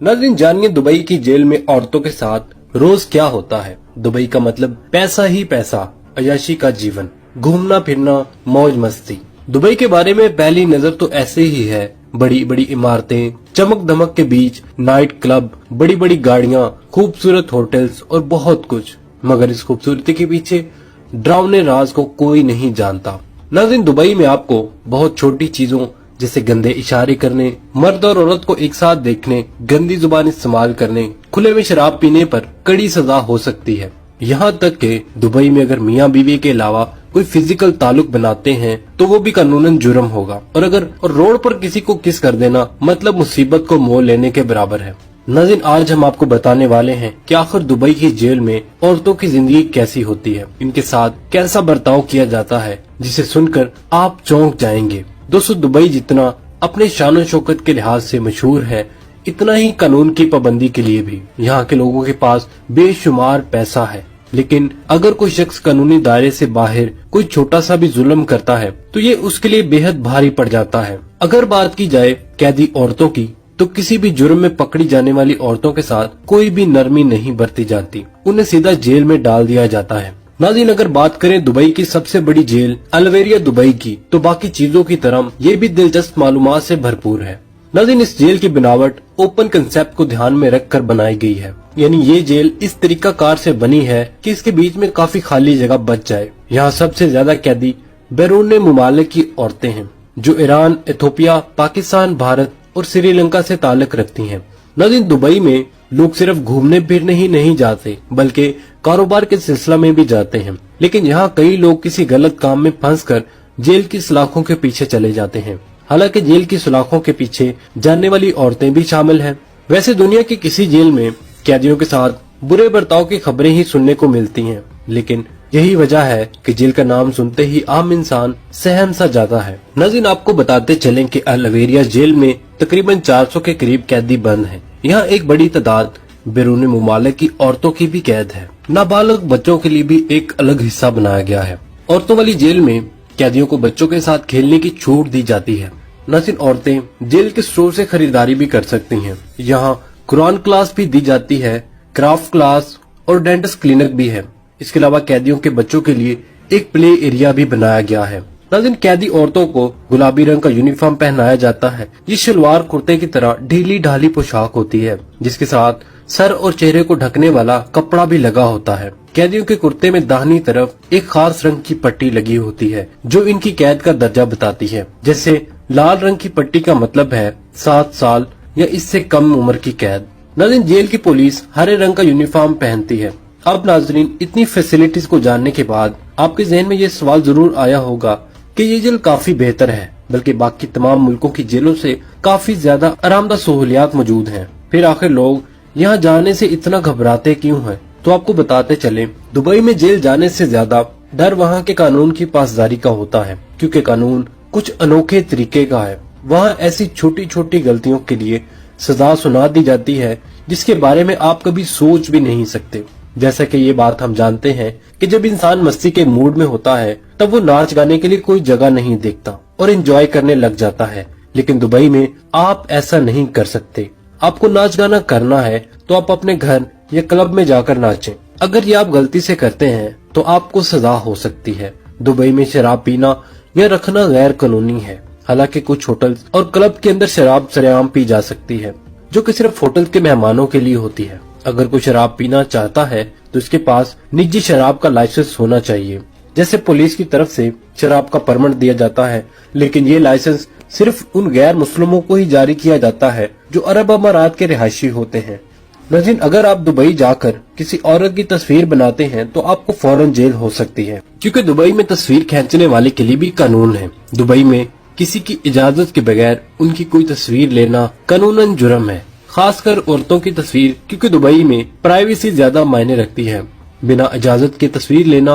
नाज़रीन, जानिए दुबई की जेल में औरतों के साथ रोज क्या होता है। दुबई का मतलब पैसा ही पैसा, अय्याशी का जीवन, घूमना फिरना, मौज मस्ती। दुबई के बारे में पहली नजर तो ऐसे ही है, बड़ी बड़ी इमारतें, चमक धमक के बीच नाइट क्लब, बड़ी बड़ी गाड़ियां, खूबसूरत होटल्स और बहुत कुछ। मगर इस खूबसूरती के पीछे डरावने राज को कोई नहीं जानता। नाज़रीन, दुबई में आपको बहुत छोटी चीजों जैसे गंदे इशारे करने, मर्द और औरत को एक साथ देखने, गंदी जुबान इस्तेमाल करने, खुले में शराब पीने पर कड़ी सजा हो सकती है। यहाँ तक कि दुबई में अगर मियाँ बीवी के अलावा कोई फिजिकल ताल्लुक बनाते हैं तो वो भी कानूनन जुर्म होगा। और रोड पर किसी को किस कर देना मतलब मुसीबत को मोल लेने के बराबर है। नाज़रीन, आज हम आपको बताने वाले हैं कि आखिर दुबई की जेल में औरतों की जिंदगी कैसी होती है, इनके साथ कैसा बर्ताव किया जाता है, जिसे सुनकर आप चौंक जाएंगे। दोस्तों, दुबई जितना अपने शान शौकत के लिहाज से मशहूर है, इतना ही कानून की पाबंदी के लिए भी। यहाँ के लोगों के पास बेशुमार पैसा है, लेकिन अगर कोई शख्स कानूनी दायरे से बाहर कोई छोटा सा भी जुल्म करता है तो ये उसके लिए बेहद भारी पड़ जाता है। अगर बात की जाए कैदी औरतों की, तो किसी भी जुर्म में पकड़ी जाने वाली औरतों के साथ कोई भी नरमी नहीं बरती जाती, उन्हें सीधा जेल में डाल दिया जाता है। नाज़रीन, अगर बात करें दुबई की सबसे बड़ी जेल अलवेरिया दुबई की, तो बाकी चीजों की तरह ये भी दिलचस्प मालूमात से भरपूर है। नाज़रीन, इस जेल की बनावट ओपन कंसेप्ट को ध्यान में रखकर बनाई गई है, यानी ये जेल इस तरीकाकार से बनी है कि इसके बीच में काफी खाली जगह बच जाए। यहाँ सबसे ज्यादा कैदी बैरून मुमालिक की औरतें हैं, जो ईरान, इथोपिया, पाकिस्तान, भारत और श्रीलंका से ताल्लुक रखती हैं। नाज़रीन, दुबई में लोग सिर्फ घूमने फिरने ही नहीं जाते, बल्कि कारोबार के सिलसिला में भी जाते हैं। लेकिन यहाँ कई लोग किसी गलत काम में फंसकर जेल की सलाखों के पीछे चले जाते हैं। हालांकि जेल की सलाखों के पीछे जानने वाली औरतें भी शामिल हैं। वैसे दुनिया की किसी जेल में कैदियों के साथ बुरे बर्ताव की खबरें ही सुनने को मिलती हैं, लेकिन यही वजह है कि जेल का नाम सुनते ही आम इंसान सहम सा जाता है। नाज़रीन, आपको बताते चलें कि अलवेरिया जेल में तकरीबन 400 के करीब कैदी बंद हैं। यहाँ एक बड़ी तादाद बैरून मुमालिक की औरतों की भी कैद है। नाबालिग बच्चों के लिए भी एक अलग हिस्सा बनाया गया है। औरतों वाली जेल में कैदियों को बच्चों के साथ खेलने की छूट दी जाती है। नाज़रीन, औरतें जेल के स्टोर से खरीदारी भी कर सकती हैं। यहाँ कुरान क्लास भी दी जाती है, क्राफ्ट क्लास और डेंटिस्ट क्लिनिक भी है। इसके अलावा कैदियों के बच्चों के लिए एक प्ले एरिया भी बनाया गया है। नाज़रीन, कैदी औरतों को गुलाबी रंग का यूनिफॉर्म पहनाया जाता है। ये शलवार कुर्ते की तरह ढीली ढाली पोशाक होती है, जिसके साथ सर और चेहरे को ढकने वाला कपड़ा भी लगा होता है। कैदियों के कुर्ते में दाहिनी तरफ एक खास रंग की पट्टी लगी होती है, जो इनकी कैद का दर्जा बताती है। जैसे लाल रंग की पट्टी का मतलब है 7 साल या इससे कम उम्र की कैद। नाज़रीन, जेल की पुलिस हरे रंग का यूनिफॉर्म पहनती है। अब नाज़रीन, इतनी फैसिलिटीज को जानने के बाद आपके जहन में ये सवाल जरूर आया होगा कि ये जेल काफी बेहतर है, बल्कि बाकी तमाम मुल्कों की जेलों से काफी ज्यादा आरामदा सहूलियात मौजूद हैं। फिर आखिर लोग यहाँ जाने से इतना घबराते क्यों हैं? तो आपको बताते चले, दुबई में जेल जाने से ज्यादा डर वहाँ के कानून की पासदारी का होता है, क्योंकि कानून कुछ अनोखे तरीके का है। वहाँ ऐसी छोटी छोटी गलतियों के लिए सजा सुना दी जाती है जिसके बारे में आप कभी सोच भी नहीं सकते। जैसा कि ये बात हम जानते हैं कि जब इंसान मस्ती के मूड में होता है तब वो नाच गाने के लिए कोई जगह नहीं देखता और एंजॉय करने लग जाता है। लेकिन दुबई में आप ऐसा नहीं कर सकते। आपको नाच गाना करना है तो आप अपने घर या क्लब में जाकर नाचें। अगर ये आप गलती से करते हैं तो आपको सजा हो सकती है। दुबई में शराब पीना या रखना गैर कानूनी है। हालांकि कुछ होटल और क्लब के अंदर शराब सरेआम पी जा सकती है, जो कि सिर्फ होटल के मेहमानों के लिए होती है। अगर कोई शराब पीना चाहता है तो इसके पास निजी शराब का लाइसेंस होना चाहिए। जैसे पुलिस की तरफ से शराब का परमिट दिया जाता है, लेकिन ये लाइसेंस सिर्फ उन गैर मुस्लिमों को ही जारी किया जाता है जो अरब अमारात के रिहायशी होते हैं। नाज़रीन, अगर आप दुबई जाकर किसी औरत की तस्वीर बनाते हैं तो आपको फौरन जेल हो सकती है, क्योंकि दुबई में तस्वीर खींचने वाले के लिए भी कानून है। दुबई में किसी की इजाजत के बगैर उनकी कोई तस्वीर लेना कानूनन जुर्म है, खासकर औरतों की तस्वीर, क्योंकि दुबई में प्राइवेसी ज्यादा मायने रखती है। बिना इजाजत के तस्वीर लेना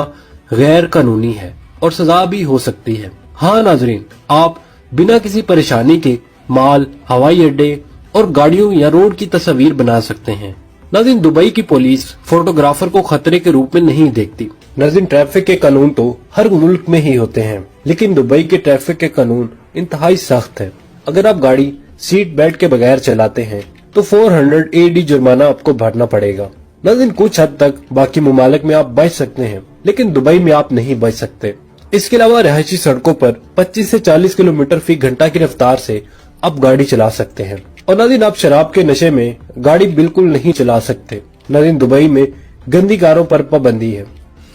गैर कानूनी है और सजा भी हो सकती है। हाँ नाज़रीन, आप बिना किसी परेशानी के माल, हवाई अड्डे और गाड़ियों या रोड की तस्वीर बना सकते हैं। नाज़रीन, दुबई की पुलिस फोटोग्राफर को खतरे के रूप में नहीं देखती। नाज़रीन, ट्रैफिक के कानून तो हर मुल्क में ही होते हैं, लेकिन दुबई के ट्रैफिक के कानून इंतहाई सख्त है। अगर आप गाड़ी सीट बेल्ट के बगैर चलाते हैं तो 400 AD जुर्माना आपको भरना पड़ेगा। नाज़रीन, कुछ हद तक बाकी मुमालिक में आप बच सकते हैं, लेकिन दुबई में आप नहीं बच सकते। इसके अलावा रहायशी सड़कों पर 25 से 40 किलोमीटर फी घंटा की रफ्तार से आप गाड़ी चला सकते हैं। और नाज़रीन, आप शराब के नशे में गाड़ी बिल्कुल नहीं चला सकते। नाज़रीन, दुबई में गंदी कारों पर पाबंदी है।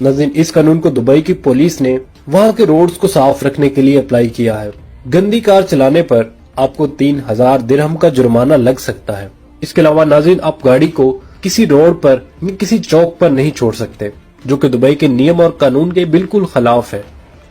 नाज़रीन, इस कानून को दुबई की पुलिस ने वहाँ के रोड्स को साफ रखने के लिए अप्लाई किया है। गंदी कार चलाने पर आपको 3000 दिरहम का जुर्माना लग सकता है। इसके अलावा नाज़रीन, आप गाड़ी को किसी रोड पर या किसी चौक पर नहीं छोड़ सकते, जो कि दुबई के नियम और कानून के बिल्कुल खिलाफ है।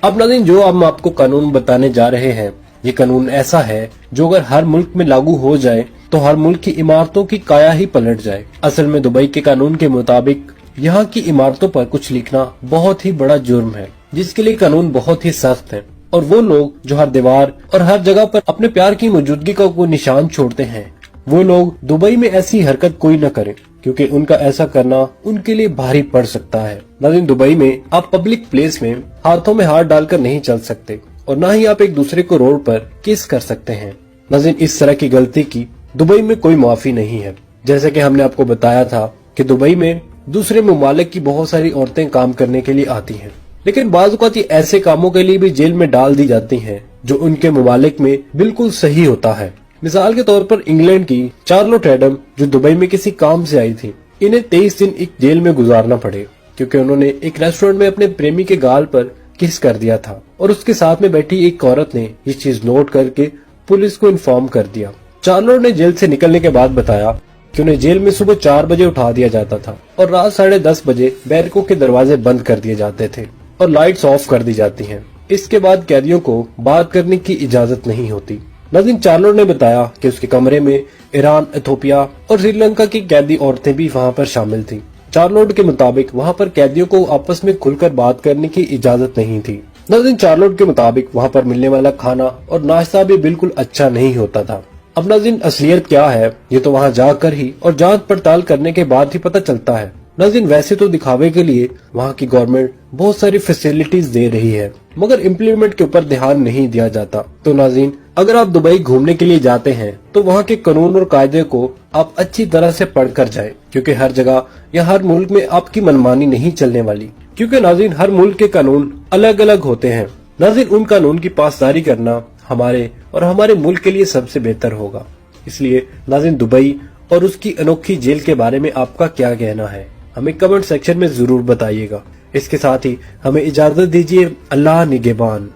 अब नाज़रीन, जो हम आपको कानून बताने जा रहे हैं, ये कानून ऐसा है जो अगर हर मुल्क में लागू हो जाए तो हर मुल्क की इमारतों की काया ही पलट जाए। असल में दुबई के कानून के मुताबिक यहाँ की इमारतों पर कुछ लिखना बहुत ही बड़ा जुर्म है, जिसके लिए कानून बहुत ही सख्त है। और वो लोग जो हर दीवार और हर जगह पर अपने प्यार की मौजूदगी का कोई निशान छोड़ते हैं, वो लोग दुबई में ऐसी हरकत कोई न करें, क्योंकि उनका ऐसा करना उनके लिए भारी पड़ सकता है। नाज़रीन, दुबई में आप पब्लिक प्लेस में हाथों में हाथ डालकर नहीं चल सकते और न ही आप एक दूसरे को रोड पर किस कर सकते हैं। नाज़रीन, इस तरह की गलती की दुबई में कोई माफी नहीं है। जैसे कि हमने आपको बताया था कि दुबई में दूसरे मुमालिक की बहुत सारी औरतें काम करने के लिए आती हैं, लेकिन बाज़ औक़ात ये ऐसे कामों के लिए भी जेल में डाल दी जाती हैं जो उनके मुमालिक में बिल्कुल सही होता है। मिसाल के तौर पर इंग्लैंड की चार्लोट एडम, जो दुबई में किसी काम से आई थी, इन्हें 23 दिन एक जेल में गुजारना पड़े क्योंकि उन्होंने एक रेस्टोरेंट में अपने प्रेमी के गाल पर किस कर दिया था और उसके साथ में बैठी एक औरत ने ये चीज नोट करके पुलिस को इन्फॉर्म कर दिया। चार्लोट ने जेल से निकलने के बाद बताया कि उन्हें जेल में सुबह 4 बजे उठा दिया जाता था और रात 10:30 बजे बैरकों के दरवाजे बंद कर दिए जाते थे और लाइट्स ऑफ कर दी जाती हैं। इसके बाद कैदियों को बात करने की इजाजत नहीं होती। नाज़रीन, चार्लोट ने बताया कि उसके कमरे में ईरान, इथोपिया और श्रीलंका की कैदी औरतें भी वहाँ पर शामिल थीं। चार्लोट के मुताबिक वहाँ पर कैदियों को आपस में खुलकर बात करने की इजाजत नहीं थी। नाज़रीन, चार्लोट के मुताबिक वहाँ पर मिलने वाला खाना और नाश्ता भी बिल्कुल अच्छा नहीं होता था। अब नाज़रीन, असलियत क्या है ये तो वहाँ जाकर ही और जांच पड़ताल करने के बाद ही पता चलता है। नाज़रीन, वैसे तो दिखावे के लिए वहाँ की गवर्नमेंट बहुत सारी फैसिलिटीज दे रही है, मगर इम्प्लीमेंट के ऊपर ध्यान नहीं दिया जाता। तो नाज़रीन, अगर आप दुबई घूमने के लिए जाते हैं तो वहाँ के कानून और कायदे को आप अच्छी तरह से पढ़ कर जाए, क्योंकि हर जगह या हर मुल्क में आपकी मनमानी नहीं चलने वाली। क्योंकि नाज़रीन, हर मुल्क के कानून अलग अलग होते हैं। नाज़रीन, उन कानून की पासदारी करना हमारे और हमारे मुल्क के लिए सबसे बेहतर होगा। इसलिए नाज़रीन, दुबई और उसकी अनोखी जेल के बारे में आपका क्या कहना है, हमें कमेंट सेक्शन में जरूर बताइएगा। इसके साथ ही हमें इजाजत दीजिए। अल्लाह निगहबान।